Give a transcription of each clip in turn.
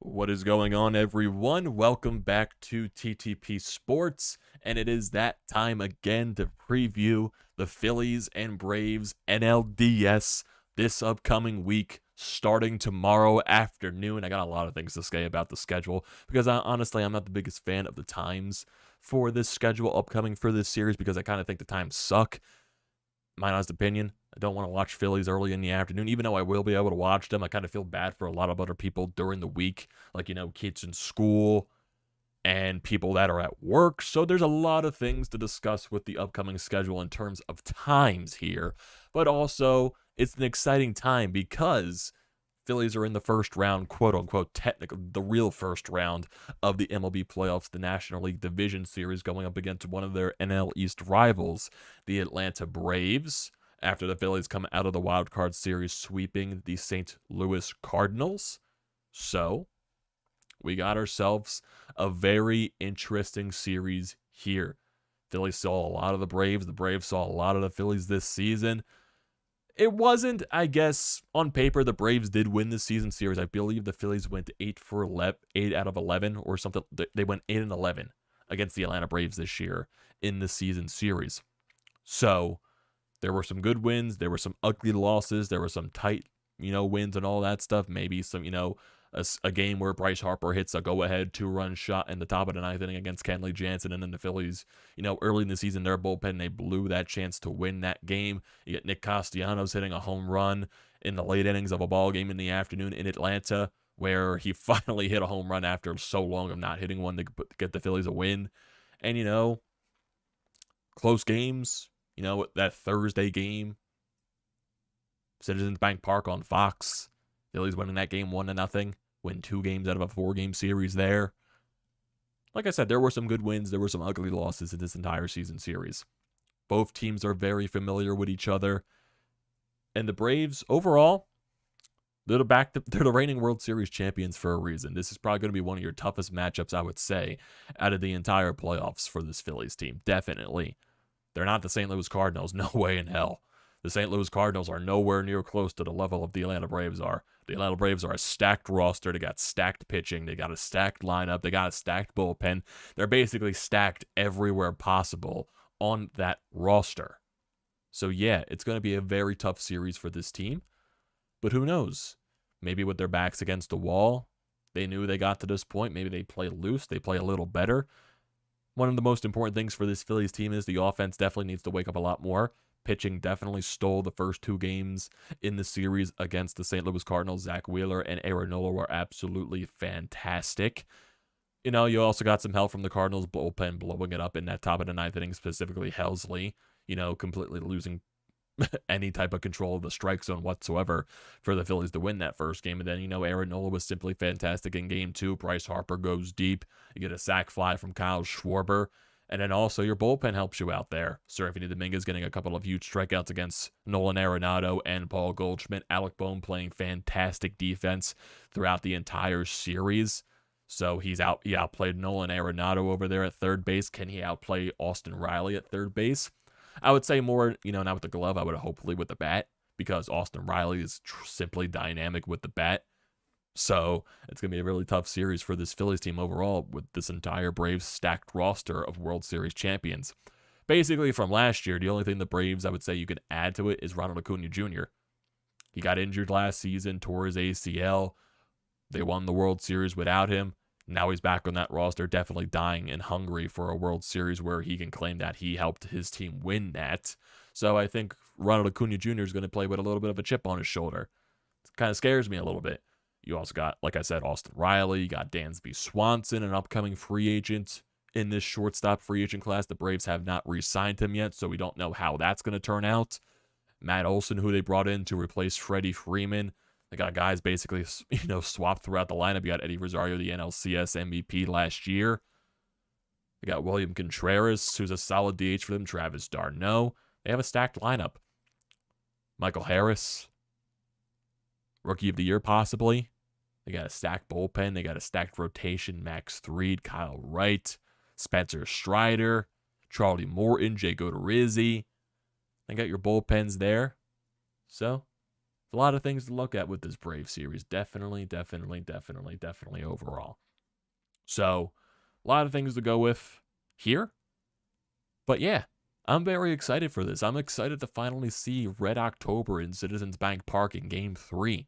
What is going on, everyone? Welcome back to TTP Sports, and it is that time again to preview the Phillies and Braves NLDS this upcoming week, starting tomorrow afternoon. I got a lot of things to say about the schedule because honestly, I'm not the biggest fan of the times for this schedule upcoming for this series because I kind of think the times suck. My honest opinion, I don't want to watch Phillies early in the afternoon, even though I will be able to watch them. I kind of feel bad for a lot of other people during the week, like, kids in school and people that are at work. So there's a lot of things to discuss with the upcoming schedule in terms of times here. But also, it's an exciting time because Phillies are in the first round, quote unquote, technically the real first round of the MLB playoffs, the National League Division Series, going up against one of their NL East rivals, the Atlanta Braves, after the Phillies come out of the wild card series sweeping the St. Louis Cardinals. So, we got ourselves a very interesting series here. Phillies saw a lot of the Braves saw a lot of the Phillies this season. It wasn't, I guess, on paper, the Braves did win the season series. I believe the Phillies went 8 out of 11 or something. They went 8-11 against the Atlanta Braves this year in the season series. So there were some good wins. There were some ugly losses. There were some tight, wins and all that stuff. Maybe some, a game where Bryce Harper hits a go-ahead 2-run shot in the top of the ninth inning against Kenley Jansen, and then the Phillies, early in the season, their bullpen, they blew that chance to win that game. You get Nick Castellanos hitting a home run in the late innings of a ball game in the afternoon in Atlanta, where he finally hit a home run after so long of not hitting one to get the Phillies a win. And, close games, that Thursday game, Citizens Bank Park on Fox, Phillies winning that game 1-0. Win 2 games out of a 4-game series there. Like I said, there were some good wins. There were some ugly losses in this entire season series. Both teams are very familiar with each other. And the Braves, overall, they're the reigning World Series champions for a reason. This is probably going to be one of your toughest matchups, I would say, out of the entire playoffs for this Phillies team. Definitely. They're not the St. Louis Cardinals. No way in hell. The St. Louis Cardinals are nowhere near close to the level of the Atlanta Braves are. The Atlanta Braves are a stacked roster. They got stacked pitching. They got a stacked lineup. They got a stacked bullpen. They're basically stacked everywhere possible on that roster. So yeah, it's going to be a very tough series for this team. But who knows? Maybe with their backs against the wall, they knew they got to this point. Maybe they play loose. They play a little better. One of the most important things for this Phillies team is the offense definitely needs to wake up a lot more. Pitching definitely stole the first 2 games in the series against the St. Louis Cardinals. Zack Wheeler and Nola were absolutely fantastic. You also got some help from the Cardinals bullpen blowing it up in that top of the ninth inning, specifically Helsley, completely losing any type of control of the strike zone whatsoever for the Phillies to win that first game. And then, Nola was simply fantastic in game 2. Bryce Harper goes deep. You get a sac fly from Kyle Schwarber. And then also your bullpen helps you out there. Anthony Dominguez getting a couple of huge strikeouts against Nolan Arenado and Paul Goldschmidt. Alec Bohm playing fantastic defense throughout the entire series. So he outplayed Nolan Arenado over there at third base. Can he outplay Austin Riley at third base? I would say more, not with the glove. I would hopefully with the bat, because Austin Riley is simply dynamic with the bat. So it's going to be a really tough series for this Phillies team overall with this entire Braves stacked roster of World Series champions. Basically, from last year, the only thing the Braves, I would say you could add to it is Ronald Acuna Jr. He got injured last season, tore his ACL. They won the World Series without him. Now he's back on that roster, definitely dying and hungry for a World Series where he can claim that he helped his team win that. So I think Ronald Acuna Jr. is going to play with a little bit of a chip on his shoulder. It kind of scares me a little bit. You also got, like I said, Austin Riley. You got Dansby Swanson, an upcoming free agent in this shortstop free agent class. The Braves have not re-signed him yet, so we don't know how that's going to turn out. Matt Olson, who they brought in to replace Freddie Freeman. They got guys basically, swapped throughout the lineup. You got Eddie Rosario, the NLCS MVP last year. They got William Contreras, who's a solid DH for them. Travis d'Arnaud. They have a stacked lineup. Michael Harris, Rookie of the Year possibly. They got a stacked bullpen. They got a stacked rotation. Max Fried, Kyle Wright, Spencer Strider, Charlie Morton, Jay Odorizzi. They got your bullpens there. So, a lot of things to look at with this Brave series. Definitely overall. So, a lot of things to go with here. But yeah, I'm very excited for this. I'm excited to finally see Red October in Citizens Bank Park in Game 3.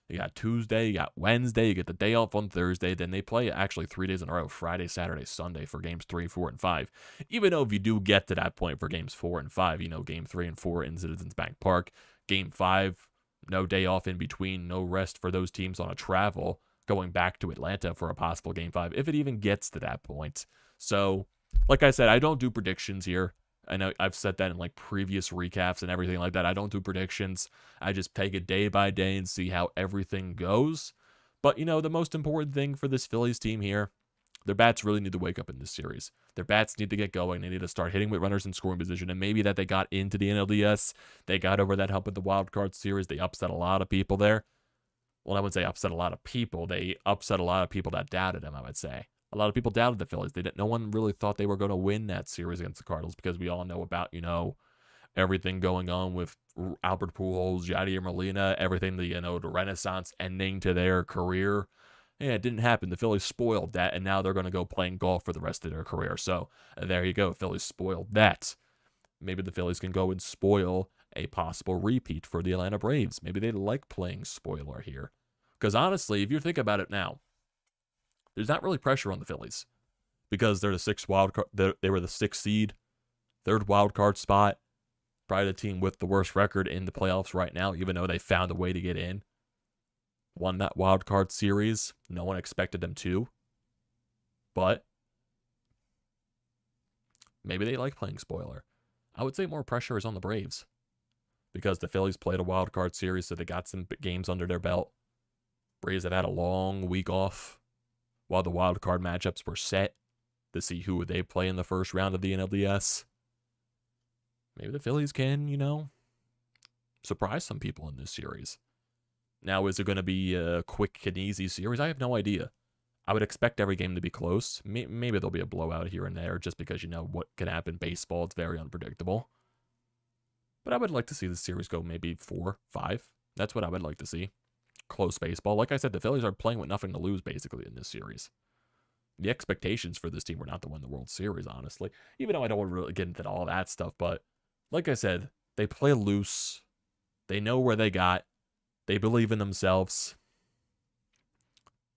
You got Tuesday, you got Wednesday, you get the day off on Thursday. Then they play actually 3 days in a row, Friday, Saturday, Sunday for games 3, 4, and 5. Even though if you do get to that point for games 4 and 5, game 3 and 4 in Citizens Bank Park. Game 5, no day off in between, no rest for those teams on a travel, going back to Atlanta for a possible Game 5, if it even gets to that point. So, like I said, I don't do predictions here. I know I've said that in like previous recaps and everything like that. I don't do predictions. I just take it day by day and see how everything goes. But, the most important thing for this Phillies team here, their bats really need to wake up in this series. Their bats need to get going. They need to start hitting with runners in scoring position. And maybe that they got into the NLDS. They got over that hump with the wild card series. They upset a lot of people there. Well, I wouldn't say upset a lot of people. They upset a lot of people that doubted them, I would say. A lot of people doubted the Phillies. No one really thought they were going to win that series against the Cardinals because we all know about, everything going on with Albert Pujols, Yadier Molina, everything, the Renaissance ending to their career. Yeah, it didn't happen. The Phillies spoiled that, and now they're going to go playing golf for the rest of their career. So there you go. Phillies spoiled that. Maybe the Phillies can go and spoil a possible repeat for the Atlanta Braves. Maybe they like playing spoiler here. Because honestly, if you think about it now, there's not really pressure on the Phillies because they're the sixth wild card. They were the 6th seed, 3rd wild card spot. Probably the team with the worst record in the playoffs right now, even though they found a way to get in. Won that wild card series. No one expected them to. But maybe they like playing spoiler. I would say more pressure is on the Braves because the Phillies played a wild card series, so they got some games under their belt. Braves have had a long week off while the wild card matchups were set to see who would they play in the first round of the NLDS. Maybe the Phillies can, surprise some people in this series. Now, is it going to be a quick and easy series? I have no idea. I would expect every game to be close. Maybe there'll be a blowout here and there just because what can happen. Baseball, it's very unpredictable. But I would like to see the series go maybe 4, 5. That's what I would like to see. Close baseball. Like I said, the Phillies are playing with nothing to lose basically in this series. The expectations for this team were not to win the World Series, honestly. Even though I don't want to really get into all that stuff, but like I said, they play loose. They know where they got. They believe in themselves.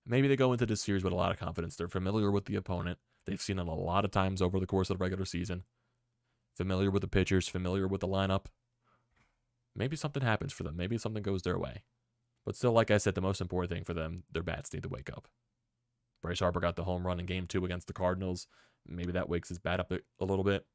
Maybe they go into this series with a lot of confidence. They're familiar with the opponent. They've seen it a lot of times over the course of the regular season. Familiar with the pitchers, familiar with the lineup. Maybe something happens for them. Maybe something goes their way. But still, like I said, the most important thing for them, their bats need to wake up. Bryce Harper got the home run in Game 2 against the Cardinals. Maybe that wakes his bat up a little bit.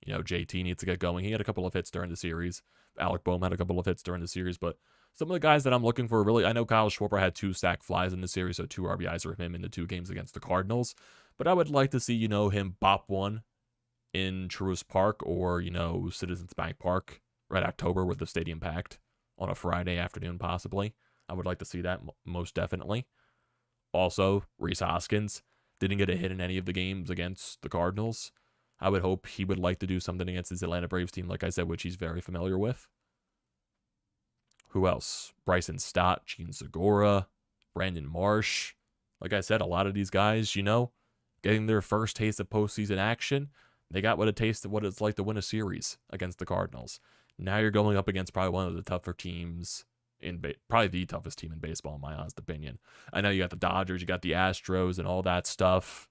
JT needs to get going. He had a couple of hits during the series. Alec Boehm had a couple of hits during the series. But some of the guys that I'm looking for, really, I know Kyle Schwarber had 2 sack flies in the series, so 2 RBIs for him in the 2 games against the Cardinals. But I would like to see, him bop one in Truist Park or, Citizens Bank Park, Red October with the stadium packed on a Friday afternoon, possibly. I would like to see that most definitely. Also, Rhys Hoskins didn't get a hit in any of the games against the Cardinals. I would hope he would like to do something against his Atlanta Braves team, like I said, which he's very familiar with. Who else? Bryson Stott, Gene Segura, Brandon Marsh. Like I said, a lot of these guys, getting their first taste of postseason action. They got what it's like to win a series against the Cardinals. Now you're going up against probably one of the tougher teams probably the toughest team in baseball, in my honest opinion. I know you got the Dodgers, you got the Astros, and all that stuff.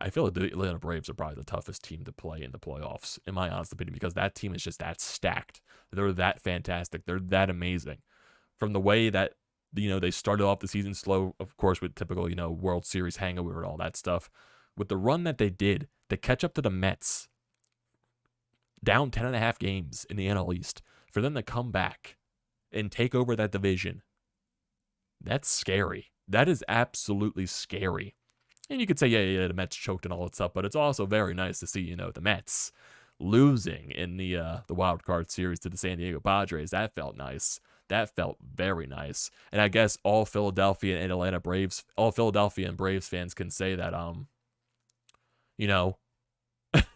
I feel like the Atlanta Braves are probably the toughest team to play in the playoffs, in my honest opinion, because that team is just that stacked. They're that fantastic. They're that amazing. From the way that, they started off the season slow, of course, with typical, World Series hangover and all that stuff. With the run that they did to catch up to the Mets, down 10.5 games in the NL East, for them to come back and take over that division, that's scary. That is absolutely scary. And you could say, yeah, the Mets choked and all that stuff, but it's also very nice to see, the Mets losing in the wild card series to the San Diego Padres. That felt nice. That felt very nice. And I guess all Philadelphia and Braves fans can say that,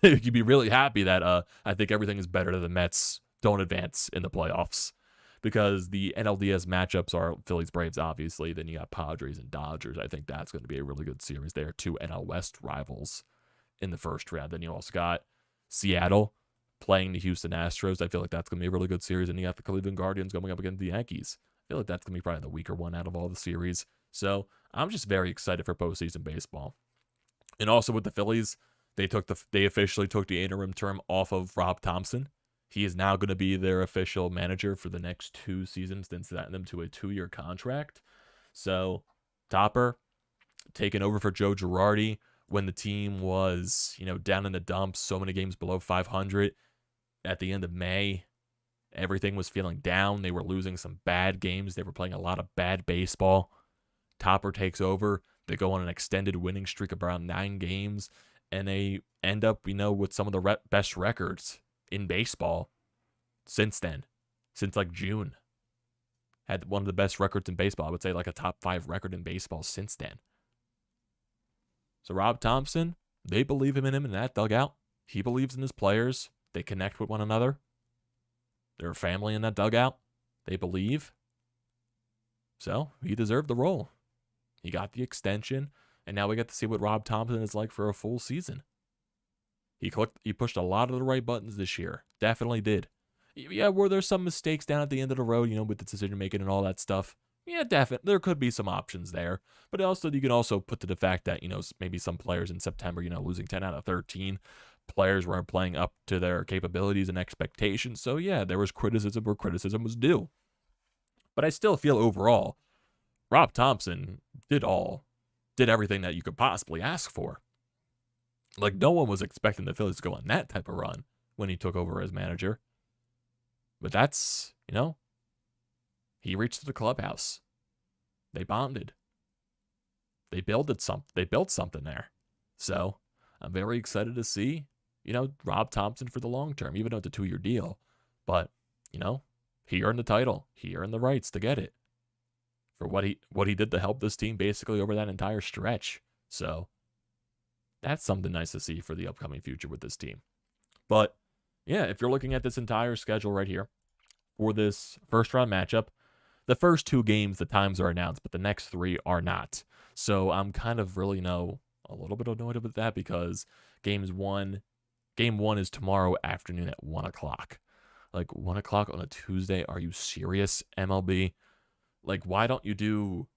you'd be really happy that I think everything is better than the Mets don't advance in the playoffs. because the NLDS matchups are Phillies, Braves, obviously. Then you got Padres and Dodgers. I think that's going to be a really good series. They are two NL West rivals in the first round. Then you also got Seattle playing the Houston Astros. I feel like that's going to be a really good series. And you got the Cleveland Guardians going up against the Yankees. I feel like that's going to be probably the weaker one out of all the series. So I'm just very excited for postseason baseball. And also with the Phillies, they officially took the interim term off of Rob Thompson. He is now going to be their official manager for the next 2 seasons, then setting them to a 2-year contract. So Topper taking over for Joe Girardi when the team was, down in the dumps, so many games below 500 at the end of May. Everything was feeling down. They were losing some bad games. They were playing a lot of bad baseball. Topper takes over. They go on an extended winning streak of around 9 games, and they end up, with some of the best records in baseball since then, since like June. Had one of the best records in baseball. I would say like a top 5 record in baseball since then. So Rob Thompson, they believe in him in that dugout. He believes in his players. They connect with one another. They're a family in that dugout. They believe. So he deserved the role. He got the extension, and now we get to see what Rob Thompson is like for a full season. He pushed a lot of the right buttons this year. Definitely did. Yeah, were there some mistakes down at the end of the road, with the decision making and all that stuff? Yeah, definitely. There could be some options there. But also, you can also put to the fact that, maybe some players in September, losing 10 out of 13, players weren't playing up to their capabilities and expectations. So yeah, there was criticism where criticism was due. But I still feel overall, Rob Thompson did everything that you could possibly ask for. Like, no one was expecting the Phillies to go on that type of run when he took over as manager. But that's, he reached the clubhouse. They bonded. They built something there. So I'm very excited to see, Rob Thompson for the long term, even though it's a 2-year deal. But, he earned the title. He earned the rights to get it. For what he did to help this team basically over that entire stretch. So that's something nice to see for the upcoming future with this team. But yeah, if you're looking at this entire schedule right here for this first round matchup, the first 2 games, the times are announced, but the next 3 are not. So I'm kind of really a little bit annoyed with that because game 1 is tomorrow afternoon at 1 o'clock. Like 1 o'clock on a Tuesday? Are you serious, MLB? Like, why don't you do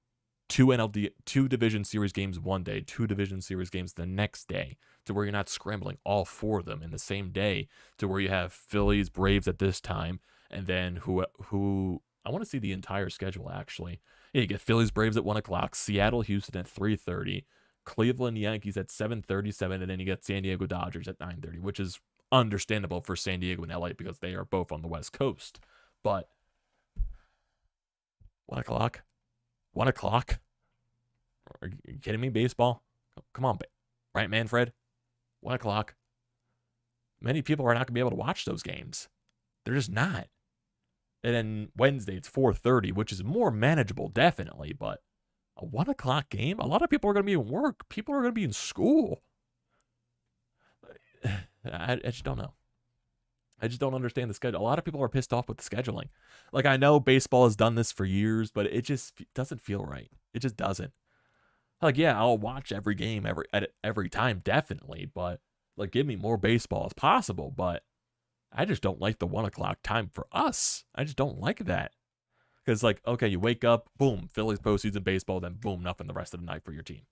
2 division series games one day, 2 division series games the next day, to where you're not scrambling all 4 of them in the same day, to where you have Phillies, Braves at this time, and then who I want to see the entire schedule actually. Yeah, you get Phillies, Braves at 1 o'clock, Seattle, Houston at 3:30, Cleveland, Yankees at 7:37, and then you get San Diego Dodgers at 9:30, which is understandable for San Diego and LA because they are both on the West Coast. But 1 o'clock? 1 o'clock? Are you kidding me, baseball? Come on, right, Manfred? 1 o'clock. Many people are not going to be able to watch those games. They're just not. And then Wednesday, it's 4:30, which is more manageable, definitely. But a 1 o'clock game? A lot of people are going to be in work. People are going to be in school. I just don't know. I just don't understand the schedule. A lot of people are pissed off with the scheduling. Like, I know baseball has done this for years, but it just doesn't feel right. It just doesn't. Like, yeah, I'll watch every game every time, definitely. But, like, give me more baseball as possible. But I just don't like the 1 o'clock time for us. I just don't like that. Because, like, okay, you wake up, boom, Phillies postseason baseball, then boom, nothing the rest of the night for your team.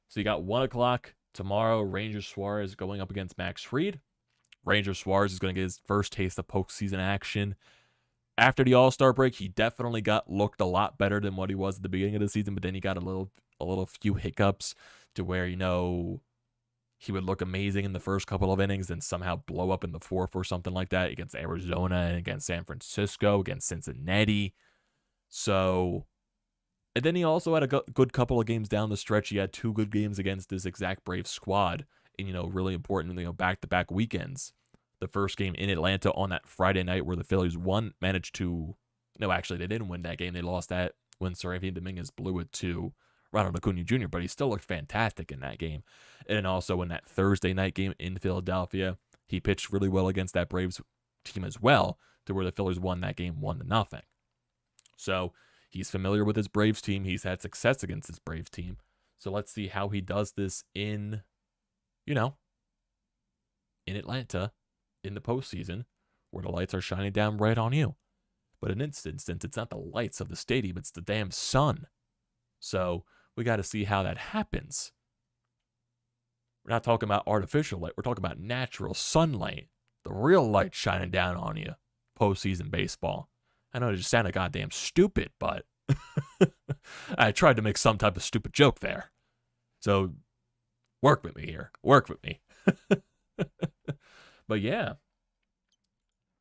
So you got 1 o'clock tomorrow, Rangers Suarez going up against Max Fried. Rangers Suarez is going to get his first taste of postseason action. After the All-Star break, he definitely looked a lot better than what he was at the beginning of the season, but then he got a few hiccups to where, he would look amazing in the first couple of innings and somehow blow up in the 4th or something like that against Arizona and against San Francisco, against Cincinnati. So, and then he also had a good couple of games down the stretch. He had 2 good games against this exact Braves squad in, really important, back-to-back weekends. The first game in Atlanta on that Friday night where the Phillies managed to, no, actually, they didn't win that game. They lost that when Seraphim Dominguez blew it to Ronald Acuna Jr., but he still looked fantastic in that game. And then also in that Thursday night game in Philadelphia, he pitched really well against that Braves team as well, to where the Phillies won that game 1-0. So he's familiar with his Braves team. He's had success against his Braves team. So let's see how he does this in, in Atlanta in the postseason where the lights are shining down right on you. But in this instance, it's not the lights of the stadium, it's the damn sun. So we got to see how that happens. We're not talking about artificial light. We're talking about natural sunlight. The real light shining down on you. Postseason baseball. I know it just sounded goddamn stupid, but I tried to make some type of stupid joke there. So work with me here. Work with me. But yeah.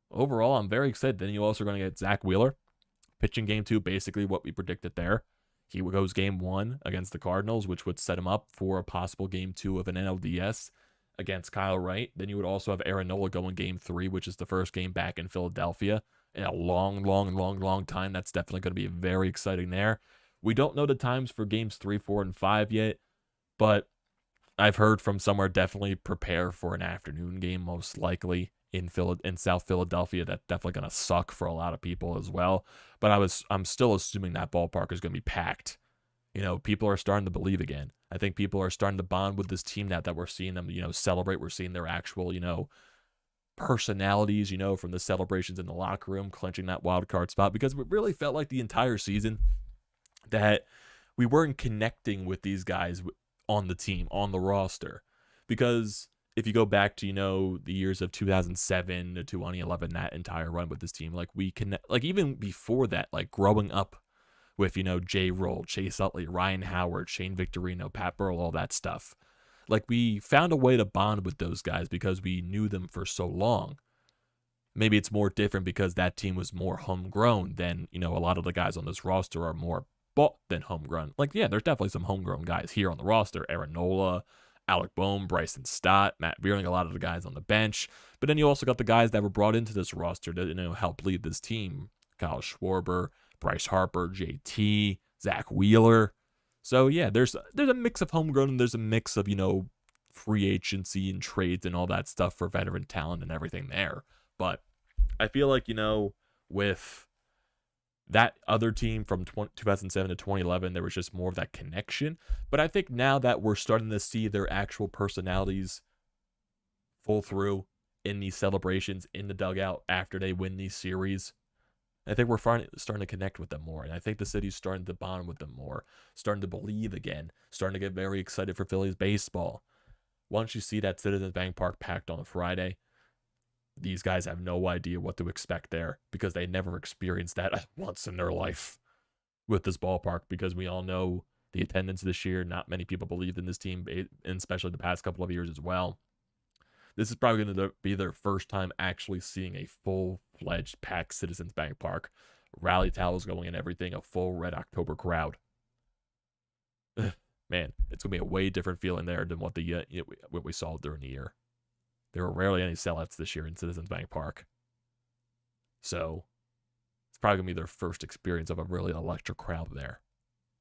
Overall, I'm very excited. Then you also are going to get Zack Wheeler. Pitching game 2, basically what we predicted there. He goes game 1 against the Cardinals, which would set him up for a possible game 2 of an NLDS against Kyle Wright. Then you would also have Nola going game 3, which is the first game back in Philadelphia in a long time. That's definitely going to be very exciting there. We don't know the times for games 3, 4, and 5 yet, but I've heard from somewhere definitely prepare for an afternoon game, most likely in South Philadelphia. That's definitely going to suck for a lot of people as well. But I'm still assuming that ballpark is going to be packed. People are starting to believe again. I think people are starting to bond with this team now that we're seeing them, celebrate. We're seeing their actual, personalities, from the celebrations in the locker room, clinching that wild card spot, because it really felt like the entire season that we weren't connecting with these guys on the team, on the roster. Because if you go back to, the years of 2007 to 2011, that entire run with this team, we connect, even before that, growing up with, Jay Roll, Chase Utley, Ryan Howard, Shane Victorino, Pat Burrell, all that stuff. We found a way to bond with those guys because we knew them for so long. Maybe it's more different because that team was more homegrown than, a lot of the guys on this roster are more bought than homegrown. There's definitely some homegrown guys here on the roster. Nola, Alec Bohm, Bryce and Stott, Matt Vierling, a lot of the guys on the bench. But then you also got the guys that were brought into this roster to, help lead this team. Kyle Schwarber, Bryce Harper, JT, Zack Wheeler. So yeah, there's a mix of homegrown and there's a mix of, free agency and trades and all that stuff for veteran talent and everything there. But I feel like, with that other team from 2007 to 2011, there was just more of that connection. But I think now that we're starting to see their actual personalities pull through in these celebrations in the dugout after they win these series, I think we're starting to connect with them more. And I think the city's starting to bond with them more, starting to believe again, starting to get very excited for Phillies baseball. Once you see that Citizens Bank Park packed on a Friday, these guys have no idea what to expect there because they never experienced that once in their life with this ballpark, because we all know the attendance this year. Not many people believed in this team, and especially the past couple of years as well. This is probably going to be their first time actually seeing a full-fledged packed Citizens Bank Park. Rally towels going and everything, a full Red October crowd. Man, it's going to be a way different feeling there than what we saw during the year. There were rarely any sellouts this year in Citizens Bank Park. So it's probably going to be their first experience of a really electric crowd there.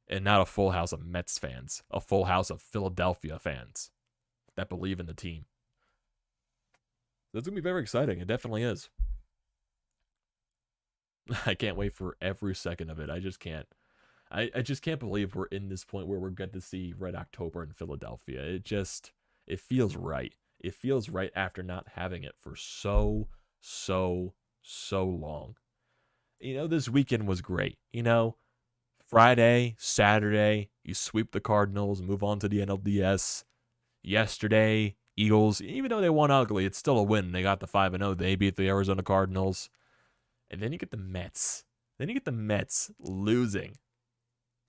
And not a full house of Mets fans, a full house of Philadelphia fans that believe in the team. That's going to be very exciting. It definitely is. I can't wait for every second of it. I just can't. I just can't believe we're in this point where we're going to see Red October in Philadelphia. It feels right. It feels right after not having it for so long. This weekend was great. Friday, Saturday, you sweep the Cardinals, move on to the NLDS. Yesterday, Eagles, even though they won ugly, it's still a win. They got the 5-0. They beat the Arizona Cardinals. And then you get the Mets. Losing.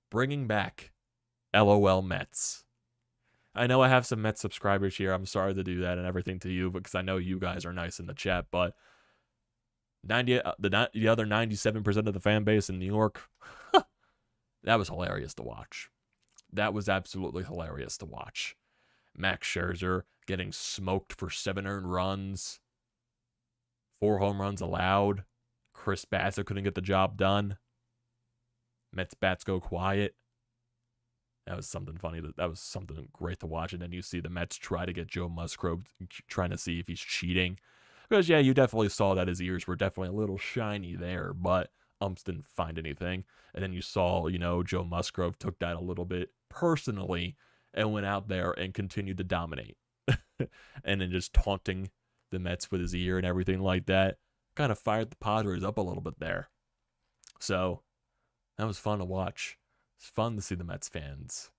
Bringing back LOL Mets. I know I have some Mets subscribers here. I'm sorry to do that and everything to you because I know you guys are nice in the chat, but the other 97% of the fan base in New York, that was hilarious to watch. That was absolutely hilarious to watch. Max Scherzer getting smoked for 7 earned runs, 4 home runs allowed. Chris Bassett couldn't get the job done. Mets bats go quiet. That was something funny. That was something great to watch. And then you see the Mets try to get Joe Musgrove, trying to see if he's cheating. Because, yeah, you definitely saw that his ears were definitely a little shiny there, but umps didn't find anything. And then you saw, Joe Musgrove took that a little bit personally and went out there and continued to dominate. And then just taunting the Mets with his ear and everything like that kind of fired the Padres up a little bit there. So that was fun to watch. It's fun to see the Mets fans,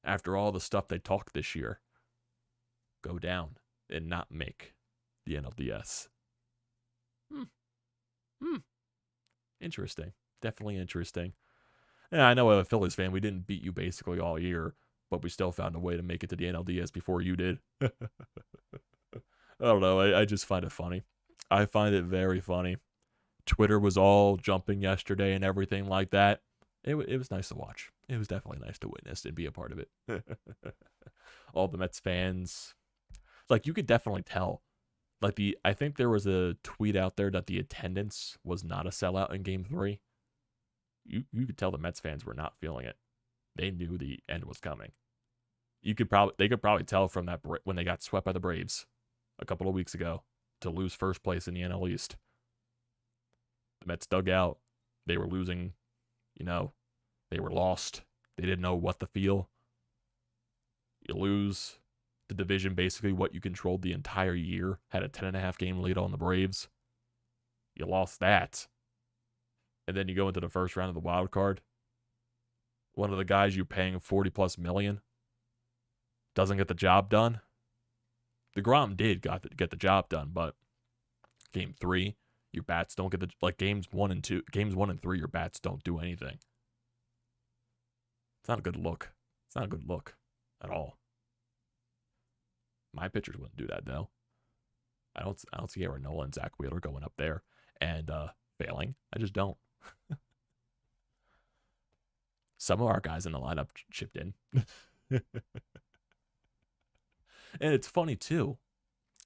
after all the stuff they talked this year, go down and not make the NLDS. Interesting. Definitely interesting. Yeah, I know as a Phillies fan, we didn't beat you basically all year, but we still found a way to make it to the NLDS before you did. I don't know. I just find it funny. I find it very funny. Twitter was all jumping yesterday and everything like that. It was nice to watch. It was definitely nice to witness and be a part of it. All the Mets fans. Like, you could definitely tell. Like, I think there was a tweet out there that the attendance was not a sellout in Game 3. You could tell the Mets fans were not feeling it. They knew the end was coming. They could probably tell from that when they got swept by the Braves a couple of weeks ago to lose first place in the NL East. The Mets dug out. They were losing. They were lost. They didn't know what to feel. You lose the division, basically what you controlled the entire year. Had a 10.5 game lead on the Braves. You lost that. And then you go into the first round of the wild card. One of the guys you're paying $40+ million doesn't get the job done. DeGrom did get the job done, but Game 3, your bats don't get games 1 and 3, your bats don't do anything. It's not a good look. It's not a good look at all. My pitchers wouldn't do that though. I don't see Aaron Nola and Zack Wheeler going up there and failing. I just don't. Some of our guys in the lineup chipped in. And it's funny too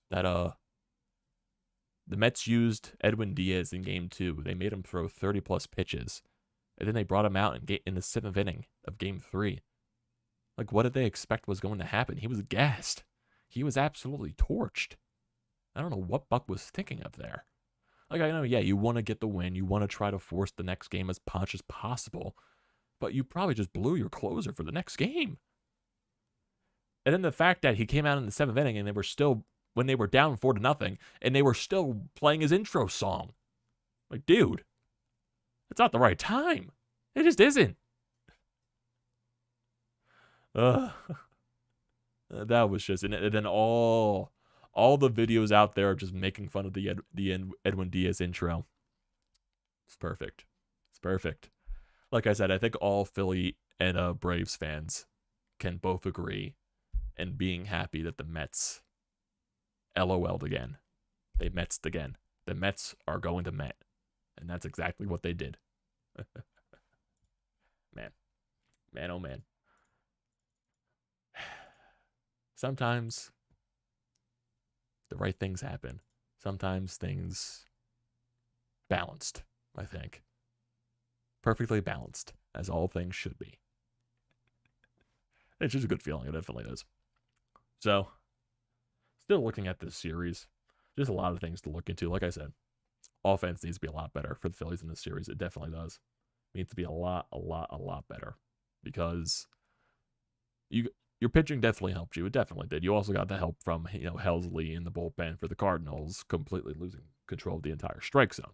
that the Mets used Edwin Diaz in Game 2. They made him throw 30+ pitches. And then they brought him out in the 7th inning of Game 3. Like, what did they expect was going to happen? He was gassed. He was absolutely torched. I don't know what Buck was thinking of there. Like, I know, yeah, you want to get the win. You want to try to force the next game as much as possible. But you probably just blew your closer for the next game. And then the fact that he came out in the 7th inning and they were still, when they were down 4-0, and they were still playing his intro song. Like, dude, it's not the right time. It just isn't. That was just, and then all the videos out there are just making fun of the Edwin Diaz intro. It's perfect. It's perfect. Like I said, I think all Philly and Braves fans can both agree in being happy that the Mets LOL'd again. They Mets'd again. The Mets are going to Met. And that's exactly what they did. Man, oh man. Sometimes the right things happen. Sometimes things balanced, I think. Perfectly balanced, as all things should be. It's just a good feeling. It definitely is. So, still looking at this series. There's a lot of things to look into. Like I said, offense needs to be a lot better for the Phillies in this series. It definitely does. It needs to be a lot better. Because your pitching definitely helped you. It definitely did. You also got the help from, Helsley in the bullpen for the Cardinals, completely losing control of the entire strike zone.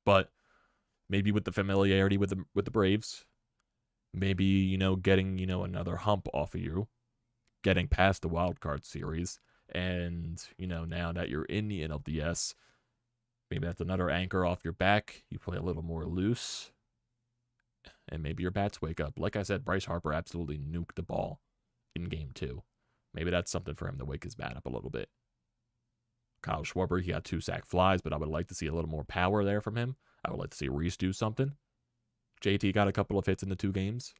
But maybe with the familiarity with the Braves, maybe, getting, another hump off of you, getting past the wild card series, and, now that you're in the NLDS, maybe that's another anchor off your back. You play a little more loose, and maybe your bats wake up. Like I said, Bryce Harper absolutely nuked the ball in Game 2. Maybe that's something for him to wake his bat up a little bit. Kyle Schwarber, he got 2 sac flies, but I would like to see a little more power there from him. I would like to see Rhys do something. JT got a couple of hits in the 2 games.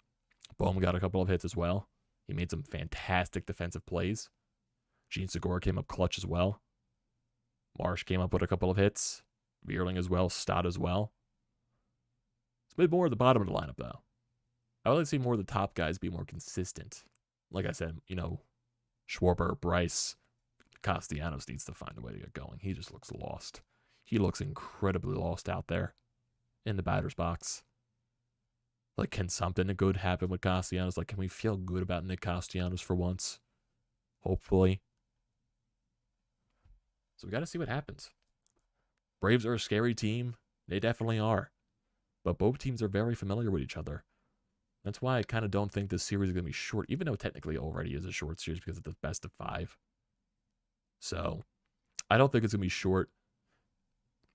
Bohm got a couple of hits as well. He made some fantastic defensive plays. Gene Segura came up clutch as well. Marsh came up with a couple of hits. Vierling as well. Stott as well. It's a bit more at the bottom of the lineup, though. I would like to see more of the top guys be more consistent. Like I said, Schwarber, Bryce, Castellanos needs to find a way to get going. He just looks lost. He looks incredibly lost out there in the batter's box. Like, can something good happen with Castellanos? Like, can we feel good about Nick Castellanos for once? Hopefully. So we got to see what happens. Braves are a scary team. They definitely are. But both teams are very familiar with each other. That's why I kind of don't think this series is going to be short, even though technically it already is a short series because it's the best of 5. So, I don't think it's going to be short.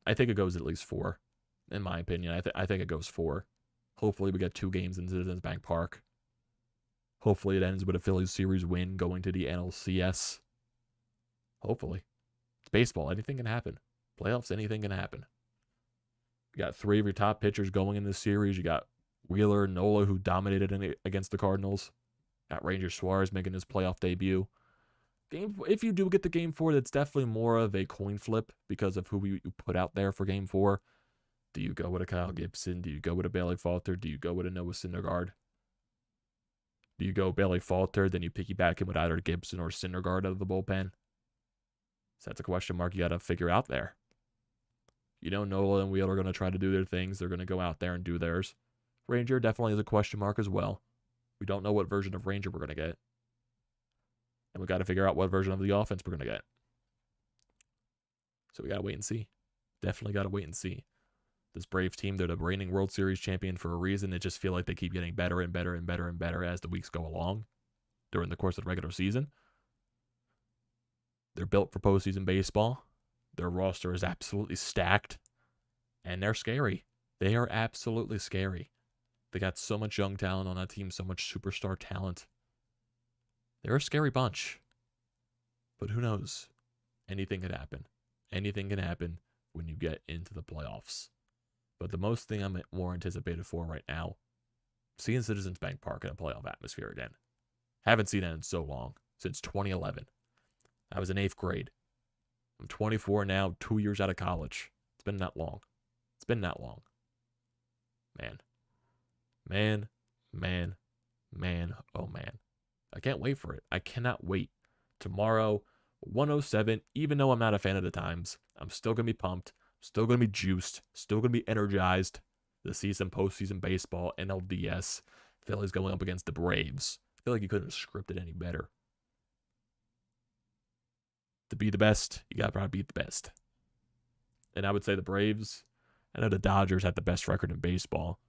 I think it goes at least 4, in my opinion. I think it goes 4. Hopefully we get 2 games in Citizens Bank Park. Hopefully it ends with a Phillies series win going to the NLCS. Hopefully. It's baseball. Anything can happen. Playoffs, anything can happen. You got 3 of your top pitchers going in this series. You got Wheeler, Nola, who dominated against the Cardinals. Got Ranger Suarez making his playoff debut. If you do get the Game 4, that's definitely more of a coin flip because of who you put out there for Game 4. Do you go with a Kyle Gibson? Do you go with a Bailey Falter? Do you go with a Noah Syndergaard? Do you go Bailey Falter, then you piggyback him with either Gibson or Syndergaard out of the bullpen? So that's a question mark you got to figure out there. You know, Nola and Wheeler are going to try to do their things. They're going to go out there and do theirs. Ranger definitely is a question mark as well. We don't know what version of Ranger we're going to get. And we got to figure out what version of the offense we're going to get. So we got to wait and see. Definitely got to wait and see. This Braves team, they're the reigning World Series champion for a reason. They just feel like they keep getting better and better and better and better as the weeks go along during the course of the regular season. They're built for postseason baseball. Their roster is absolutely stacked. And they're scary. They are absolutely scary. They got so much young talent on that team, so much superstar talent. They're a scary bunch. But who knows? Anything could happen. Anything can happen when you get into the playoffs. But the most thing I'm more anticipated for right now, seeing Citizens Bank Park in a playoff atmosphere again. Haven't seen that in so long, since 2011. I was in 8th grade. I'm 24 now, 2 years out of college. It's been that long. It's been that long. Man. Man, man, man, oh man. I can't wait for it. I cannot wait. Tomorrow, 107, even though I'm not a fan of the times, I'm still going to be pumped. Still going to be juiced. Still going to be energized to see some postseason baseball, NLDS. Phillies going up against the Braves. I feel like you couldn't have scripted any better. To be the best, you got to probably beat the best. And I would say the Braves, I know the Dodgers have the best record in baseball.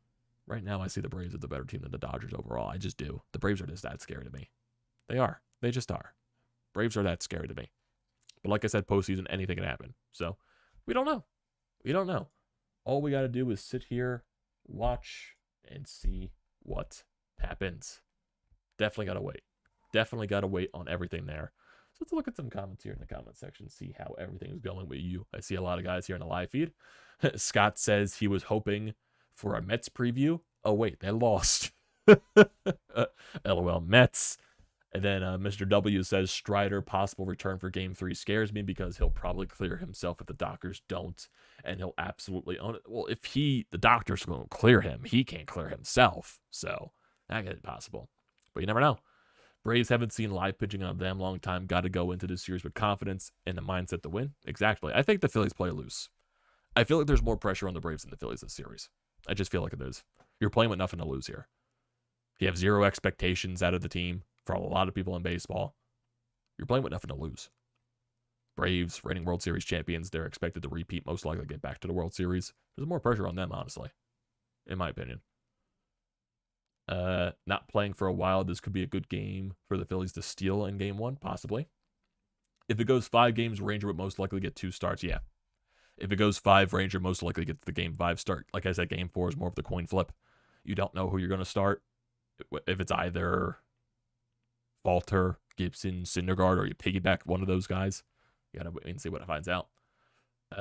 Right now, I see the Braves as the better team than the Dodgers overall. I just do. The Braves are just that scary to me. They are. They just are. Braves are that scary to me. But like I said, postseason, anything can happen. So, we don't know. We don't know. All we got to do is sit here, watch, and see what happens. Definitely got to wait. Definitely got to wait on everything there. So let's look at some comments here in the comment section, see how everything is going with you. I see a lot of guys here in the live feed. Scott says he was hoping for a Mets preview. Oh, wait, they lost. LOL, Mets. And then Mr. W says Strider possible return for Game 3 scares me because he'll probably clear himself if the doctors don't, and he'll absolutely own it. Well, if the doctors won't clear him, he can't clear himself. So that is possible. But you never know. Braves haven't seen live pitching in a damn long time. Got to go into this series with confidence and the mindset to win. Exactly. I think the Phillies play loose. I feel like there's more pressure on the Braves than the Phillies this series. I just feel like it is. You're playing with nothing to lose here. You have zero expectations out of the team. For a lot of people in baseball, you're playing with nothing to lose. Braves, reigning World Series champions, they're expected to repeat, most likely get back to the World Series. There's more pressure on them, honestly, in my opinion. Not playing for a while, this could be a good game for the Phillies to steal in Game 1, possibly. If it goes 5 games, Ranger would most likely get 2 starts, yeah. If it goes 5, Ranger most likely gets the Game 5 start. Like I said, Game 4 is more of the coin flip. You don't know who you're going to start. If it's either Falter, Gibson, Syndergaard, or you piggyback one of those guys. You gotta wait and see what it finds out.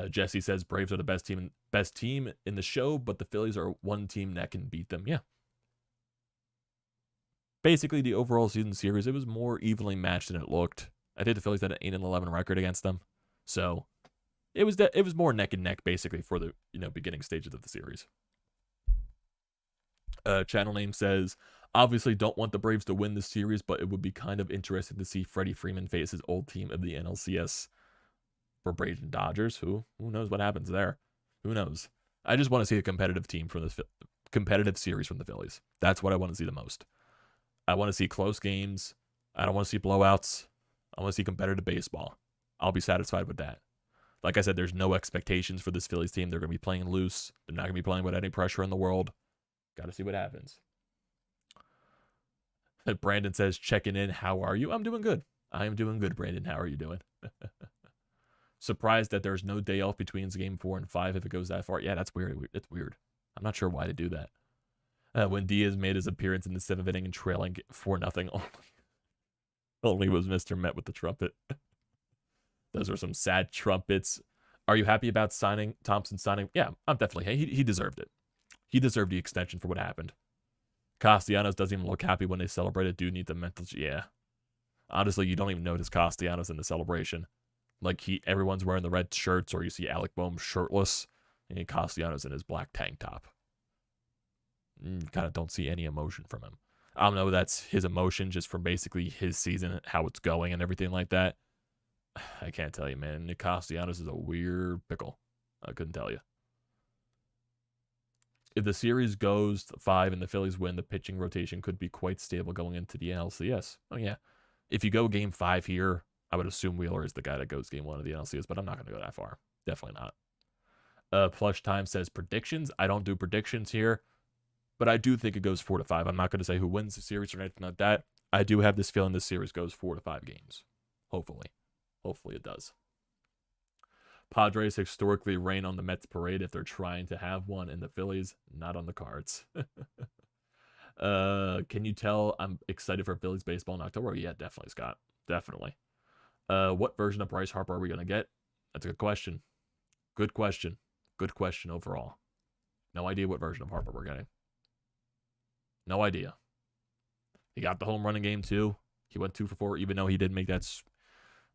Jesse says Braves are the best team in the show, but the Phillies are one team that can beat them. Yeah. Basically, the overall season series, it was more evenly matched than it looked. I think the Phillies had an 8-11 record against them, so it was more neck and neck basically for the beginning stages of the series. Channel name says, Obviously, don't want the Braves to win this series, but it would be kind of interesting to see Freddie Freeman face his old team of the NLCS for Braves and Dodgers. Who knows what happens there? Who knows? I just want to see a competitive team from this competitive series from the Phillies. That's what I want to see the most. I want to see close games. I don't want to see blowouts. I want to see competitive baseball. I'll be satisfied with that. Like I said, there's no expectations for this Phillies team. They're going to be playing loose. They're not going to be playing with any pressure in the world. Got to see what happens. Brandon says, checking in. How are you? I'm doing good. I am doing good, Brandon. How are you doing? Surprised that there's no day off between game 4 and 5 if it goes that far. Yeah, that's weird. It's weird. I'm not sure why to do that. When Diaz made his appearance in the 7th inning and trailing 4-0, only was Mr. Met with the trumpet. Those are some sad trumpets. Are you happy about Thompson signing? Yeah, I'm definitely. He deserved it. He deserved the extension for what happened. Castellanos doesn't even look happy when they celebrate it. Dude needs a mental. Yeah. Honestly, you don't even notice Castellanos in the celebration. Like, everyone's wearing the red shirts, or you see Alec Bohm shirtless, and Castellanos in his black tank top. Kind of don't see any emotion from him. I don't know, that's his emotion just from basically his season, how it's going and everything like that. I can't tell you, man. Nick Castellanos is a weird pickle. I couldn't tell you. If the series goes to 5 and the Phillies win, the pitching rotation could be quite stable going into the NLCS. Oh, yeah. If you go game 5 here, I would assume Wheeler is the guy that goes game 1 of the NLCS, but I'm not going to go that far. Definitely not. Plush Time says predictions. I don't do predictions here, but I do think it goes 4-5. I'm not going to say who wins the series or anything like that. I do have this feeling this series goes 4-5 games. Hopefully. Hopefully it does. Padres historically rain on the Mets parade if they're trying to have one, and the Phillies, not on the cards. Can you tell I'm excited for Phillies baseball in October? Yeah, definitely, Scott. Definitely. What version of Bryce Harper are we going to get? That's a good question. Good question. Good question overall. No idea what version of Harper we're getting. No idea. He got the home run in game 2. He went 2 for 4, even though he did make that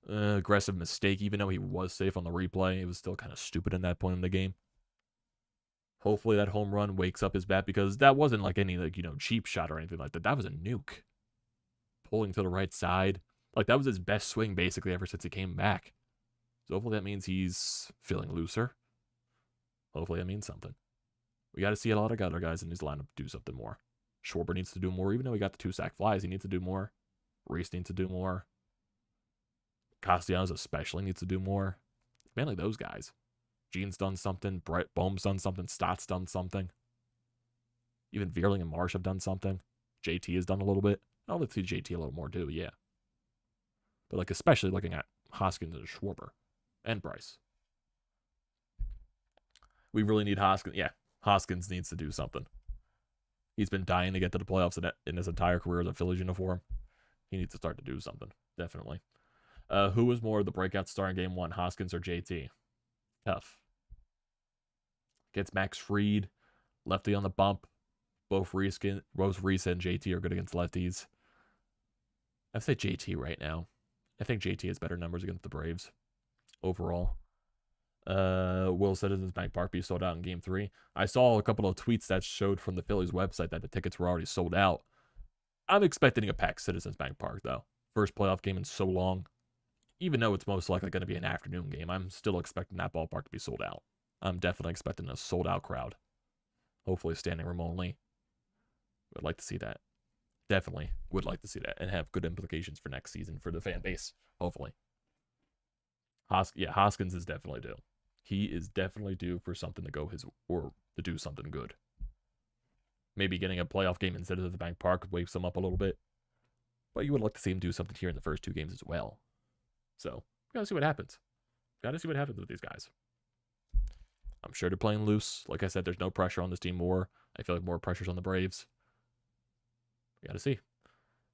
aggressive mistake. Even though he was safe on the replay, it was still kind of stupid in that point in the game. Hopefully that home run wakes up his bat, because that wasn't like any cheap shot or anything like that. That was a nuke. Pulling to the right side. Like, that was his best swing basically ever since he came back. So hopefully that means he's feeling looser. Hopefully that means something. We got to see a lot of other guys in his lineup do something more. Schwarber needs to do more. Even though he got the 2 sack flies, he needs to do more. Rhys needs to do more. Castellanos especially needs to do more. Mainly those guys. Gene's done something. Bohm's done something. Stott's done something. Even Veerling and Marsh have done something. JT has done a little bit. I'll let's see JT a little more too, yeah. But like, especially looking at Hoskins and Schwarber and Bryce. We really need Hoskins. Yeah, Hoskins needs to do something. He's been dying to get to the playoffs in his entire career as a Phillies uniform. He needs to start to do something, definitely. Who was more the breakout star in game 1, Hoskins or JT? Tough. Gets Max Fried, lefty on the bump. Both Rhys and JT are good against lefties. I'd say JT right now. I think JT has better numbers against the Braves overall. Will Citizens Bank Park be sold out in game 3? I saw a couple of tweets that showed from the Phillies website that the tickets were already sold out. I'm expecting a packed Citizens Bank Park, though. First playoff game in so long. Even though it's most likely going to be an afternoon game, I'm still expecting that ballpark to be sold out. I'm definitely expecting a sold-out crowd. Hopefully standing room only. Would like to see that. Definitely would like to see that, and have good implications for next season for the fan base. Hopefully. Hoskins is definitely due. He is definitely due for something to go or to do something good. Maybe getting a playoff game instead of the Bank Park wakes him up a little bit. But you would like to see him do something here in the first 2 games as well. So, we gotta see what happens. Gotta see what happens with these guys. I'm sure they're playing loose. Like I said, there's no pressure on this team more. I feel like more pressure's on the Braves. We gotta see.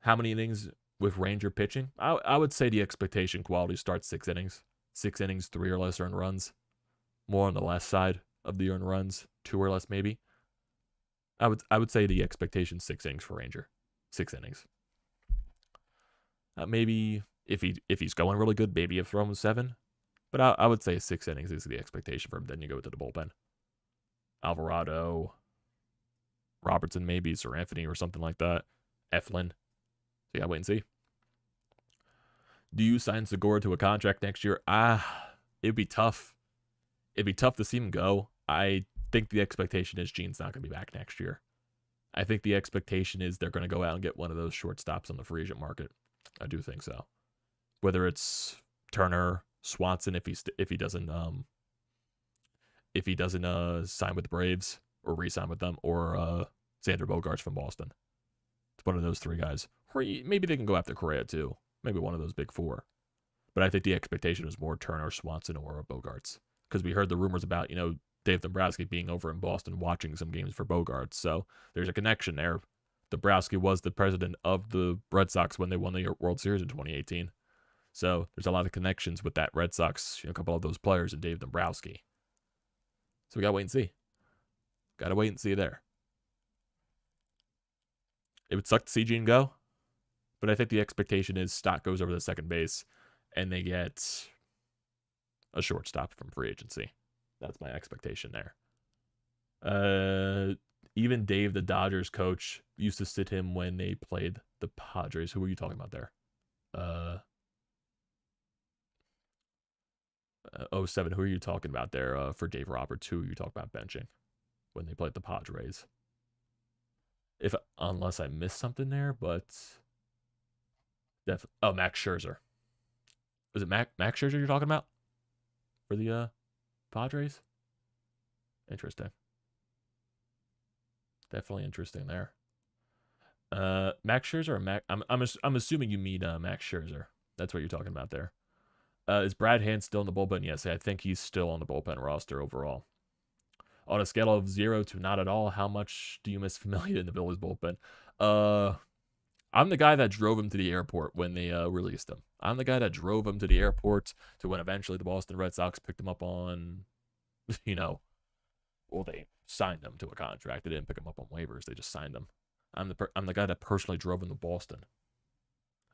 How many innings with Ranger pitching? I would say the expectation quality starts 6 innings. 6 innings, 3 or less earned runs. More on the less side of the earned runs. 2 or less maybe. I would say the expectation 6 innings for Ranger. 6 innings. Maybe if he's going really good, maybe a throw him 7. But I would say 6 innings is the expectation for him. Then you go to the bullpen. Alvarado, Robertson maybe, Sir Anthony or something like that. Eflin. So yeah, wait and see. Do you sign Segura to a contract next year? It'd be tough. It'd be tough to see him go. I think the expectation is Gene's not going to be back next year. I think the expectation is they're going to go out and get one of those shortstops on the free agent market. I do think so. Whether it's Turner, Swanson, if he doesn't sign with the Braves or re-sign with them, or Xander Bogaerts from Boston. It's one of those three guys. Or maybe they can go after Correa too. Maybe one of those big four. But I think the expectation is more Turner, Swanson, or Bogaerts. Because we heard the rumors about, Dave Dombrowski being over in Boston watching some games for Bogaerts. So there's a connection there. Dombrowski was the president of the Red Sox when they won the World Series in 2018. So there's a lot of connections with that Red Sox, a couple of those players, and Dave Dombrowski. So we got to wait and see. Got to wait and see there. It would suck to see Gene go, but I think the expectation is Stott goes over to second base and they get a shortstop from free agency. That's my expectation there. Even Dave, the Dodgers coach, used to sit him when they played the Padres. Who were you talking about there? 07. Who are you talking about there for Dave Roberts? Who are you talking about benching when they played the Padres? Unless I missed something there, but Max Scherzer. Was it Max Scherzer you're talking about for the Padres? Interesting. Definitely interesting there. Max Scherzer or Max? I'm assuming you mean Max Scherzer. That's what you're talking about there. Is Brad Hand still in the bullpen? Yes, I think he's still on the bullpen roster overall. On a scale of 0 to not at all, how much do you miss Familia in the Phillies bullpen? I'm the guy that drove him to the airport when they released him. I'm the guy that drove him to the airport to when eventually the Boston Red Sox picked him up on, well, they signed him to a contract. They didn't pick him up on waivers. They just signed him. I'm the guy that personally drove him to Boston.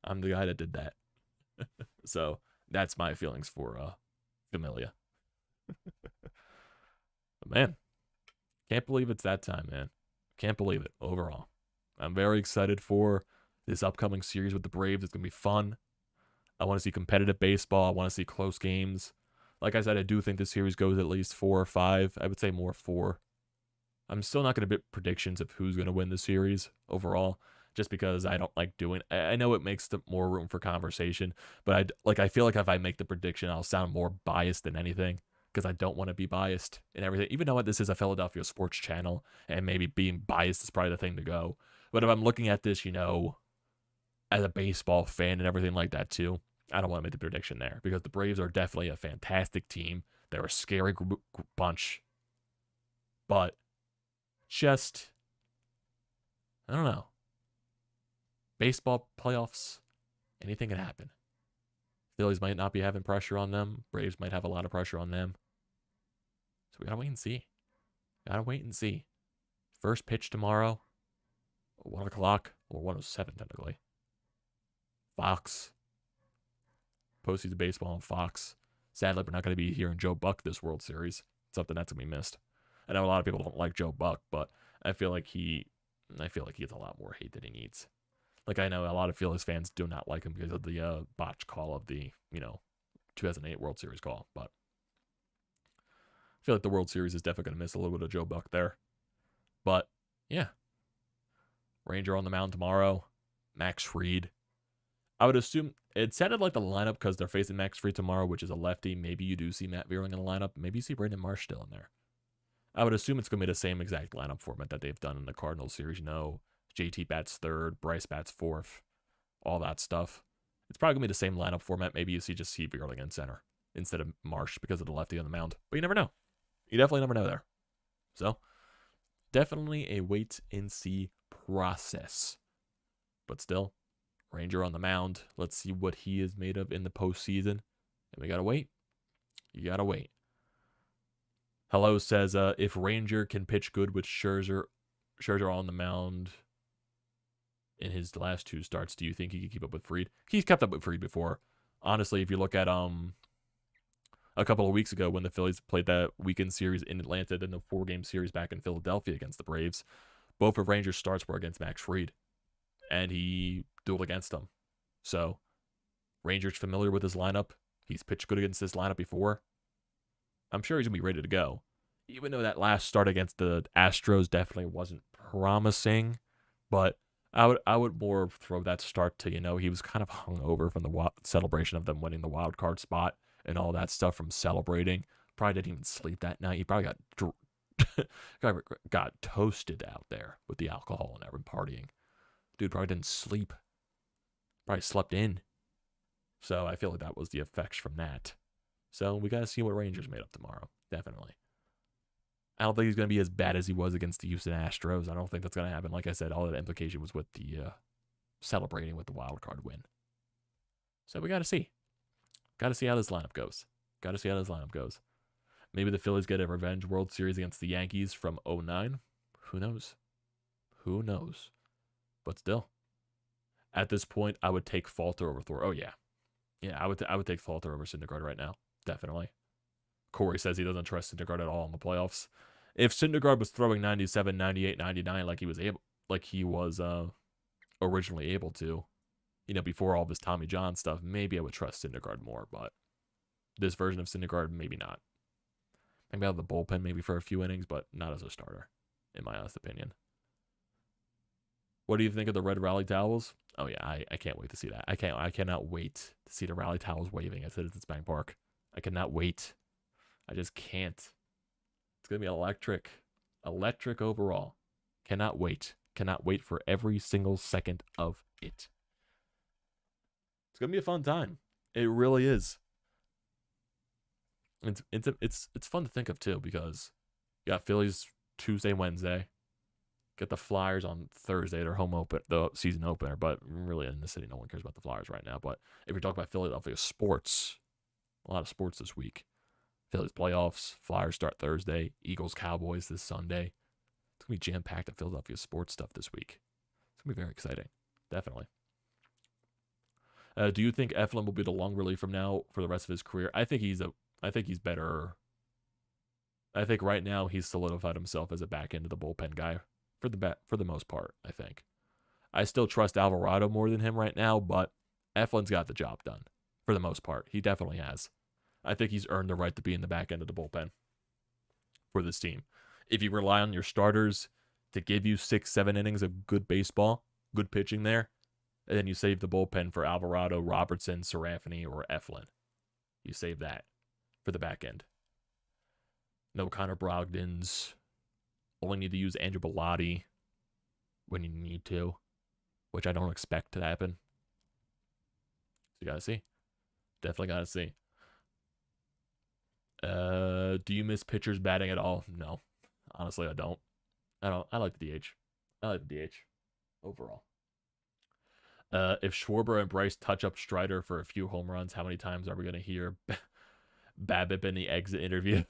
I'm the guy that did that. So that's my feelings for Familia. But man, can't believe it's that time, man. Can't believe it overall. I'm very excited for this upcoming series with the Braves. It's going to be fun. I want to see competitive baseball. I want to see close games. Like I said, I do think this series goes at least 4 or 5. I would say more 4. I'm still not going to make predictions of who's going to win the series overall, just because I don't like doing. I know it makes more room for conversation, but I feel like if I make the prediction, I'll sound more biased than anything, because I don't want to be biased in everything. Even though this is a Philadelphia sports channel, and maybe being biased is probably the thing to go. But if I'm looking at this, as a baseball fan and everything like that too, I don't want to make the prediction there, because the Braves are definitely a fantastic team. They're a scary bunch. But just, I don't know. Baseball playoffs, anything can happen. Phillies might not be having pressure on them. Braves might have a lot of pressure on them. So we gotta wait and see. Gotta wait and see. First pitch tomorrow, 1 o'clock, or 1:07 technically. Fox. Postseason baseball on Fox. Sadly, we're not going to be hearing Joe Buck this World Series. Something that's going to be missed. I know a lot of people don't like Joe Buck, but I feel like he gets a lot more hate than he needs. Like, I know a lot of Phillies fans do not like him because of the botch call of the 2008 World Series call. But I feel like the World Series is definitely going to miss a little bit of Joe Buck there. But yeah, Ranger on the mound tomorrow. Max Fried. I would assume it sounded like the lineup, because they're facing Max Fried tomorrow, which is a lefty. Maybe you do see Matt Vierling in the lineup. Maybe you see Brandon Marsh still in there. I would assume it's going to be the same exact lineup format that they've done in the Cardinals series. JT bats third, Bryce bats fourth, all that stuff. It's probably going to be the same lineup format. Maybe you see Vierling in center instead of Marsh because of the lefty on the mound. But you never know. You definitely never know there. So, definitely a wait and see process. But still, Ranger on the mound. Let's see what he is made of in the postseason. And we got to wait. You got to wait. Hello says, if Ranger can pitch good with Scherzer on the mound in his last 2 starts, do you think he could keep up with Fried? He's kept up with Fried before. Honestly, if you look at a couple of weeks ago when the Phillies played that weekend series in Atlanta, then the 4-game series back in Philadelphia against the Braves, both of Ranger's starts were against Max Fried. and he dueled against them. So, Ranger's familiar with his lineup. He's pitched good against this lineup before. I'm sure he's going to be ready to go. Even though that last start against the Astros definitely wasn't promising, but I would more throw that start to, he was kind of hungover from the celebration of them winning the wild card spot and all that stuff from celebrating. Probably didn't even sleep that night. He probably got toasted out there with the alcohol and everyone partying. Dude probably didn't sleep. Probably slept in. So I feel like that was the effects from that. So we got to see what Rangers made up tomorrow. Definitely. I don't think he's going to be as bad as he was against the Houston Astros. I don't think that's going to happen. Like I said, all that implication was with the celebrating with the wild card win. So we got to see. Got to see how this lineup goes. Maybe the Phillies get a revenge World Series against the Yankees from 2009. Who knows? But still, at this point, I would take Falter over Thor. Oh, yeah. Yeah, I would take Falter over Syndergaard right now. Definitely. Corey says he doesn't trust Syndergaard at all in the playoffs. If Syndergaard was throwing 97, 98, 99 like he was originally able to, before all this Tommy John stuff, maybe I would trust Syndergaard more, but this version of Syndergaard, maybe not. Maybe out of the bullpen, maybe for a few innings, but not as a starter, in my honest opinion. What do you think of the red rally towels? Oh yeah, I can't wait to see that. I cannot wait to see the rally towels waving at Citizens Bank Park. I cannot wait. I just can't. It's gonna be electric. Electric overall. Cannot wait. Cannot wait for every single second of it. It's gonna be a fun time. It really is. It's fun to think of too, because you got Phillies Tuesday, Wednesday. Get the Flyers on Thursday, their the season opener. But really, in the city, no one cares about the Flyers right now. But if you're talking about Philadelphia sports, a lot of sports this week. Phillies playoffs, Flyers start Thursday, Eagles Cowboys this Sunday. It's gonna be jam packed of Philadelphia sports stuff this week. It's gonna be very exciting, definitely. Do you think Eflin will be the long relief from now for the rest of his career? I think he's better. I think right now he's solidified himself as a back end of the bullpen guy for the most part. I think I still trust Alvarado more than him right now, but Eflin's got the job done for the most part. He definitely has. I think he's earned the right to be in the back end of the bullpen for this team. If you rely on your starters to give you 6-7 innings of good baseball, good pitching there, and then you save the bullpen for Alvarado, Robertson, Serafini, or Eflin. You save that for the back end. No Connor Brogdons. Only need to use Andrew Bellotti when you need to, which I don't expect to happen. So you gotta see. Definitely gotta see. Do you miss pitchers batting at all? No. Honestly, I don't. I like the DH. I like the DH overall. If Schwarber and Bryce touch up Strider for a few home runs, how many times are we going to hear BABIP in the exit interview?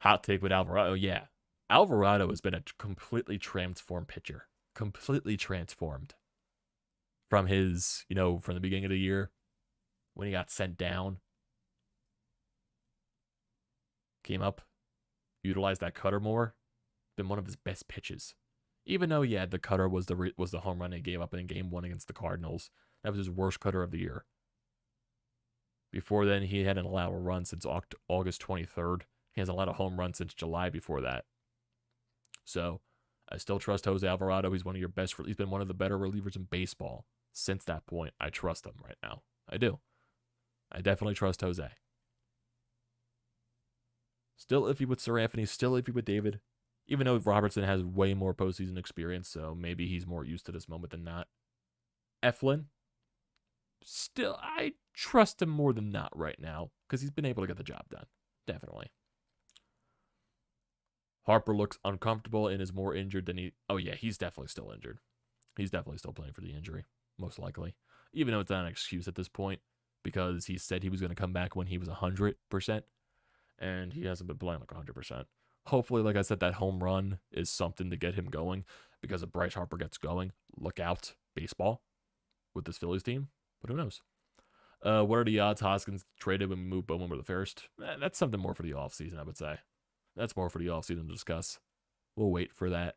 Hot take with Alvarado. Yeah. Alvarado has been a completely transformed pitcher. Completely transformed. From his, from the beginning of the year, when he got sent down. Came up, utilized that cutter more. Been one of his best pitches. Even though, yeah, the cutter was the home run he gave up in Game 1 against the Cardinals. That was his worst cutter of the year. Before then, he hadn't allowed a run since August 23rd. He hasn't allowed a home run since July before that. So, I still trust Jose Alvarado. He's he's been one of the better relievers in baseball since that point. I trust him right now. I do. I definitely trust Jose. Still iffy with Serafini, still iffy with David. Even though Robertson has way more postseason experience, so maybe he's more used to this moment than not. Eflin, still, I trust him more than not right now, because he's been able to get the job done. Definitely. Harper looks uncomfortable and is more injured than he... Oh, yeah, he's definitely still injured. He's definitely still playing for the injury, most likely. Even though it's not an excuse at this point, because he said he was going to come back when he was 100%, and he hasn't been playing like 100%. Hopefully, like I said, that home run is something to get him going, because if Bryce Harper gets going, look out, baseball, with this Phillies team. But who knows? What are the odds Hoskins traded when we move Bowman with the first? That's something more for the offseason, I would say. That's more for the offseason to discuss. We'll wait for that.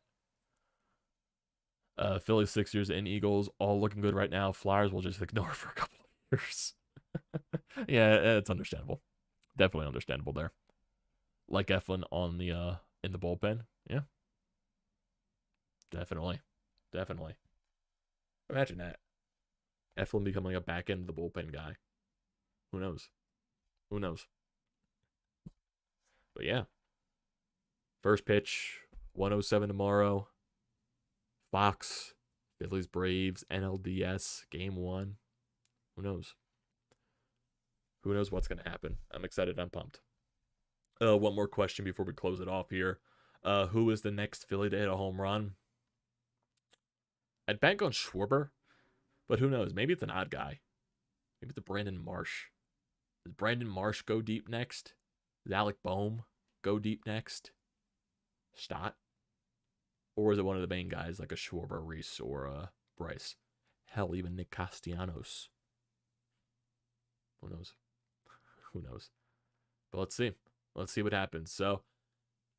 Phillies, Sixers, and Eagles all looking good right now. Flyers will just ignore for a couple of years. Yeah, it's understandable. Definitely understandable there. Like Eflin on the in the bullpen. Yeah, definitely. Definitely. Imagine that. Eflin becoming a back end of the bullpen guy. Who knows? Who knows? But yeah. First pitch, 107 tomorrow. Fox, Phillies, Braves, NLDS, game 1. Who knows? Who knows what's going to happen? I'm excited. I'm pumped. One more question before we close it off here. Who is the next Philly to hit a home run? I'd bank on Schwarber, but who knows? Maybe it's an odd guy. Maybe it's a Brandon Marsh. Does Brandon Marsh go deep next? Does Alec Boehm go deep next? Stott? Or is it one of the main guys like a Schwarber, Rhys, or a Bryce? Hell, even Nick Castellanos. Who knows? Who knows? But let's see. Let's see what happens. So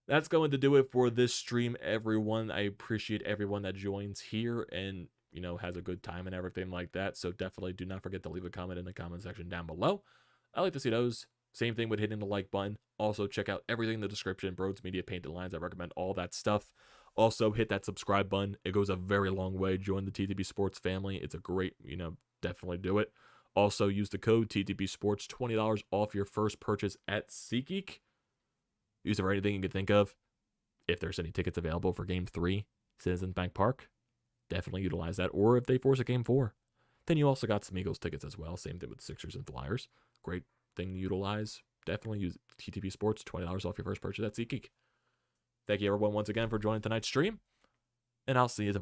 that's going to do it for this stream, everyone. I appreciate everyone that joins here and, you know, has a good time and everything like that. So definitely do not forget to leave a comment in the comment section down below. I like to see those. Same thing with hitting the like button. Also, check out everything in the description. BrodesMedia painted lines. I recommend all that stuff. Also, hit that subscribe button. It goes a very long way. Join the TTP Sports family. It's a great, you know, definitely do it. Also, use the code TTPSPORTS, $20 off your first purchase at SeatGeek. Use it for anything you can think of. If there's any tickets available for Game 3, Citizens Bank Park, definitely utilize that. Or if they force a Game 4, then you also got some Eagles tickets as well. Same thing with Sixers and Flyers. Great thing to utilize. Definitely use TTP Sports, $20 off your first purchase at SeatGeek. Thank you, everyone, once again for joining tonight's stream, and I'll see you tomorrow.